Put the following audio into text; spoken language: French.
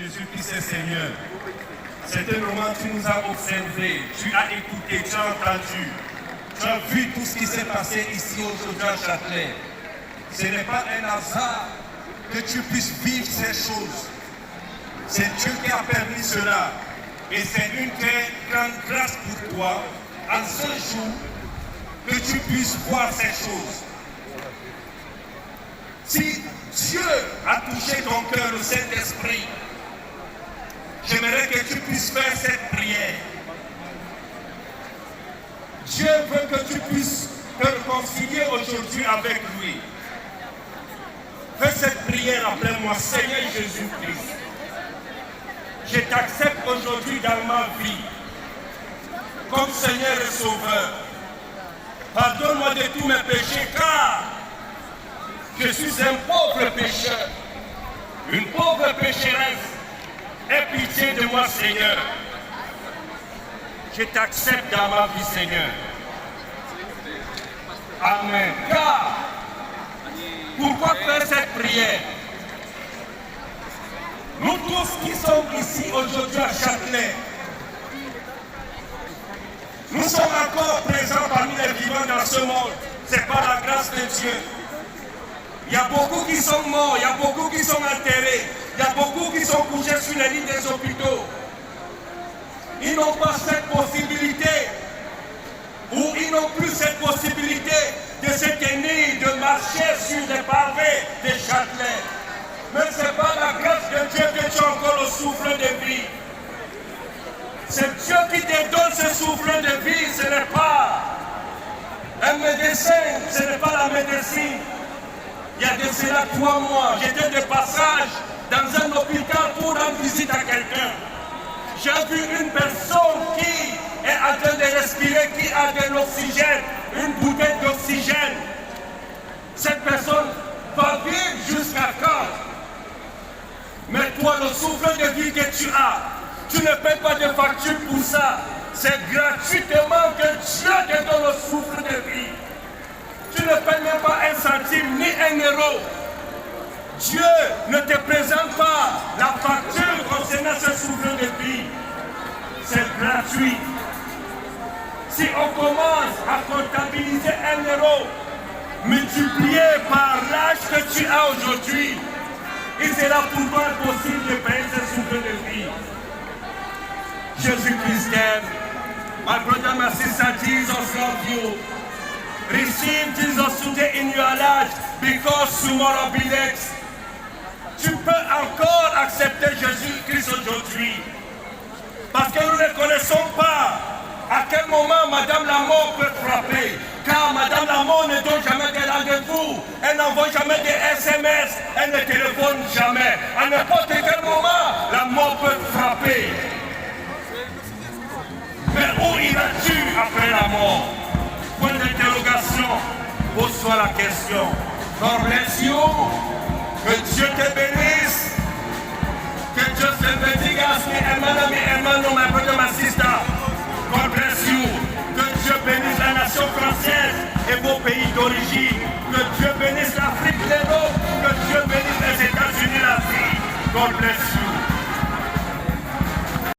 Jésus-Christ est Seigneur. C'est un moment, tu nous as observés, tu as écouté, tu as entendu, tu as vu tout ce qui s'est passé ici aujourd'hui à Châtelet. Ce n'est pas un hasard que tu puisses vivre ces choses. C'est Dieu qui a permis cela. Et c'est une très grande grâce pour toi, en ce jour, que tu puisses voir ces choses. Si Dieu a touché ton cœur, le Saint-Esprit, j'aimerais que tu puisses faire cette prière. Dieu veut que tu puisses te réconcilier aujourd'hui avec lui. Fais cette prière après moi. Seigneur Jésus-Christ, je t'accepte aujourd'hui dans ma vie comme Seigneur et Sauveur. Pardonne-moi de tous mes péchés, car je suis un pauvre pécheur, une pauvre pécheresse. Aie pitié de moi, Seigneur. Je t'accepte dans ma vie, Seigneur. Amen. Car, pourquoi faire cette prière? Nous tous qui sommes ici aujourd'hui à Châtelet, nous sommes encore présents parmi les vivants dans ce monde. C'est par la grâce de Dieu. Il y a beaucoup qui sont morts, il y a beaucoup qui sont enterrés, il y a beaucoup qui sont couchés sur les lits des hôpitaux. Ils n'ont pas cette possibilité, ou ils n'ont plus cette possibilité de se tenir, de marcher sur des pavés de Châtelet. Mais ce n'est pas la grâce de Dieu que tu as encore le souffle de vie. C'est Dieu qui te donne ce souffle de vie, ce n'est pas un médecin, ce n'est pas la médecine. Il y a de cela 3 mois, j'étais de passage dans un hôpital pour rendre visite à quelqu'un. J'ai vu une personne qui est en train de respirer, qui a de l'oxygène, une bouteille d'oxygène. Cette personne va vivre jusqu'à quand? Mais toi, le souffle de vie que tu as, tu ne payes pas de facture pour ça. C'est gratuitement que Dieu te donne le souffle de vie. Tu ne payes même pas 1 centime ni 1 euro. Dieu ne te présente pas la facture concernant ce souffle de vie. C'est gratuit. Si on commence à comptabiliser 1 euro, multiplié par l'âge que tu as aujourd'hui, il sera pour toi possible de payer ce souffle de vie. Jésus-Christ t'aime. My brother, my sister, Jesus loves you. Receive Jesus today in your life because tomorrow be next. Tu peux encore accepter Jésus-Christ aujourd'hui. Parce que nous ne connaissons pas à quel moment Madame la mort peut frapper. Car Madame la mort ne donne jamais de rendez-vous. Elle n'envoie jamais des SMS. Elle ne téléphone jamais. À n'importe quel moment, la mort peut frapper. Mais où iras-tu après la mort? Point d'interrogation. Pose-toi la question. God bless you. Que Dieu te bénisse. Que Dieu te bendiga. Hermano, my brother, my sister. God bless you. Que Dieu bénisse la nation française et vos pays d'origine. Que Dieu bénisse l'Afrique, l'Europe. Que Dieu bénisse les États-Unis, l'Afrique. God bless you.